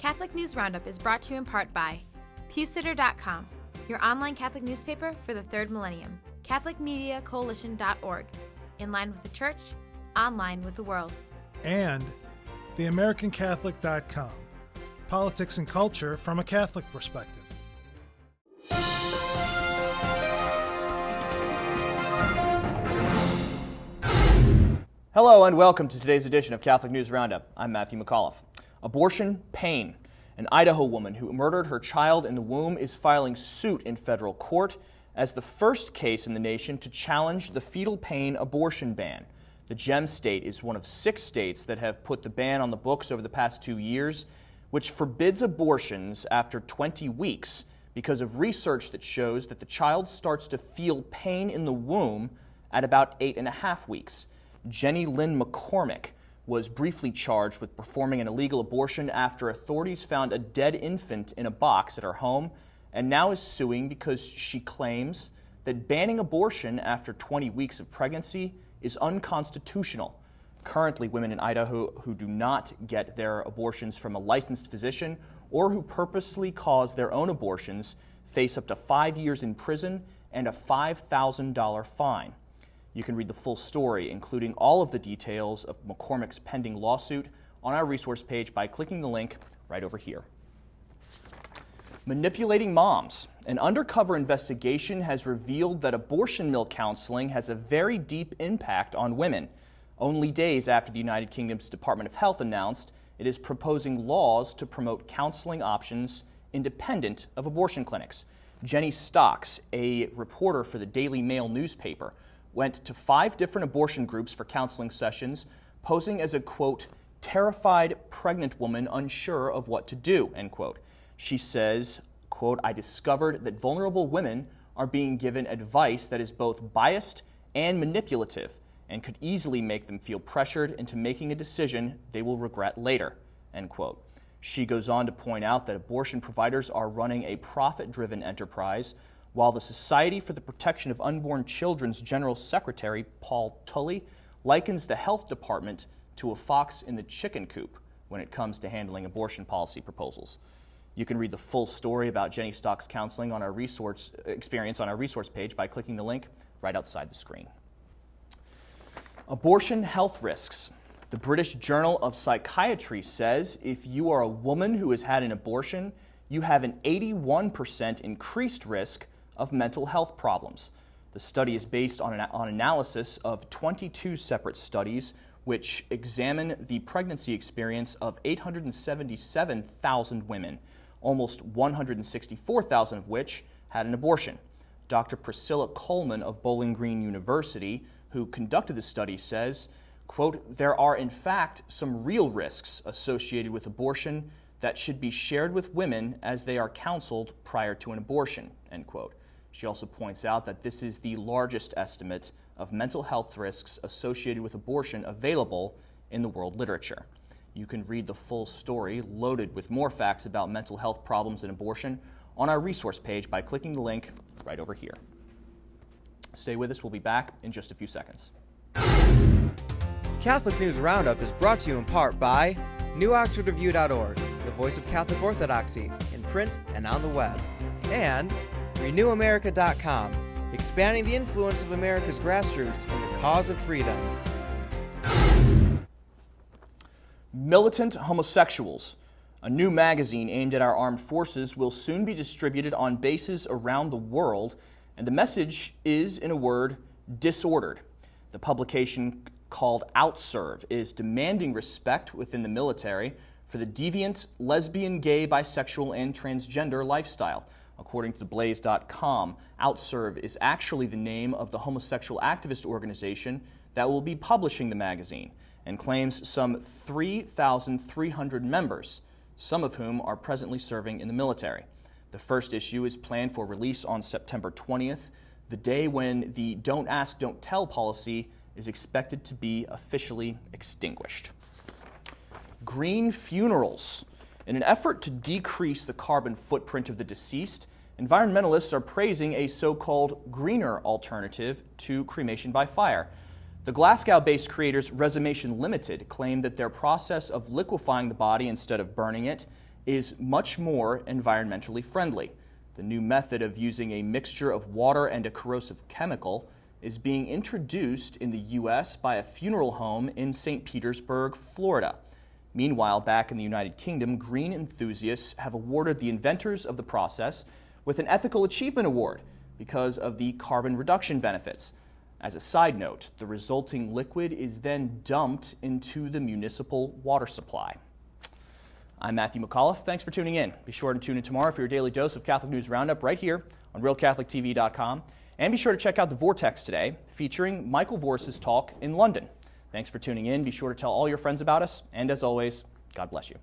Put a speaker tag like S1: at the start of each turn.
S1: Catholic News Roundup is brought to you in part by PewSitter.com, your online Catholic newspaper for the third millennium, CatholicMediaCoalition.org, in line with the Church, online with the world.
S2: And TheAmericanCatholic.com, politics and culture from a Catholic perspective.
S3: Hello and welcome to today's edition of Catholic News Roundup. I'm Matthew McAuliffe. Abortion pain. An Idaho woman who murdered her child in the womb is filing suit in federal court as the first case in the nation to challenge the fetal pain abortion ban. The Gem State is one of 6 states that have put the ban on the books over the past 2 years, which forbids abortions after 20 weeks because of research that shows that the child starts to feel pain in the womb at about 8.5 weeks. Jenny Lynn McCormick was briefly charged with performing an illegal abortion after authorities found a dead infant in a box at her home, and now is suing because she claims that banning abortion after 20 weeks of pregnancy is unconstitutional. Currently, women in Idaho who do not get their abortions from a licensed physician or who purposely cause their own abortions face up to 5 years in prison and a $5,000 fine. You can read the full story, including all of the details of McCormick's pending lawsuit, on our resource page by clicking the link right over here. Manipulating moms. An undercover investigation has revealed that abortion mill counseling has a very deep impact on women. Only days after the United Kingdom's Department of Health announced it is proposing laws to promote counseling options independent of abortion clinics. Jenny Stocks, a reporter for the Daily Mail newspaper, went to 5 different abortion groups for counseling sessions, posing as a, quote, terrified pregnant woman unsure of what to do, end quote. She says, quote, I discovered that vulnerable women are being given advice that is both biased and manipulative and could easily make them feel pressured into making a decision they will regret later, end quote. She goes on to point out that abortion providers are running a profit-driven enterprise, while the Society for the Protection of Unborn Children's General Secretary, Paul Tully, likens the health department to a fox in the chicken coop when it comes to handling abortion policy proposals. You can read the full story about Jenny Stock's counseling on our resource page by clicking the link right outside the screen. Abortion health risks. The British Journal of Psychiatry says if you are a woman who has had an abortion, you have an 81% increased risk of mental health problems. The study is based on analysis of 22 separate studies which examine the pregnancy experience of 877,000 women, almost 164,000 of which had an abortion. Dr. Priscilla Coleman of Bowling Green University, who conducted the study, says, quote, there are in fact some real risks associated with abortion that should be shared with women as they are counseled prior to an abortion, end quote. She also points out that this is the largest estimate of mental health risks associated with abortion available in the world literature. You can read the full story, loaded with more facts about mental health problems and abortion, on our resource page by clicking the link right over here. Stay with us. We'll be back in just a few seconds.
S4: Catholic News Roundup is brought to you in part by NewOxfordReview.org, the voice of Catholic Orthodoxy, in print and on the web, and RenewAmerica.com, expanding the influence of America's grassroots in the cause of freedom.
S3: Militant Homosexuals. A new magazine aimed at our armed forces will soon be distributed on bases around the world, and the message is, in a word, disordered. The publication, called Outserve, is demanding respect within the military for the deviant, lesbian, gay, bisexual, and transgender lifestyle. According to theblaze.com, Outserve is actually the name of the homosexual activist organization that will be publishing the magazine, and claims some 3,300 members, some of whom are presently serving in the military. The first issue is planned for release on September 20th, the day when the Don't Ask, Don't Tell policy is expected to be officially extinguished. Green funerals. In an effort to decrease the carbon footprint of the deceased, environmentalists are praising a so-called greener alternative to cremation by fire. The Glasgow-based creators Resumation Limited claim that their process of liquefying the body instead of burning it is much more environmentally friendly. The new method of using a mixture of water and a corrosive chemical is being introduced in the U.S. by a funeral home in St. Petersburg, Florida. Meanwhile, back in the United Kingdom, green enthusiasts have awarded the inventors of the process with an Ethical Achievement Award because of the carbon reduction benefits. As a side note, the resulting liquid is then dumped into the municipal water supply. I'm Matthew McAuliffe. Thanks for tuning in. Be sure to tune in tomorrow for your daily dose of Catholic News Roundup right here on RealCatholicTV.com. And be sure to check out The Vortex today, featuring Michael Vorse's talk in London. Thanks for tuning in. Be sure to tell all your friends about us. And as always, God bless you.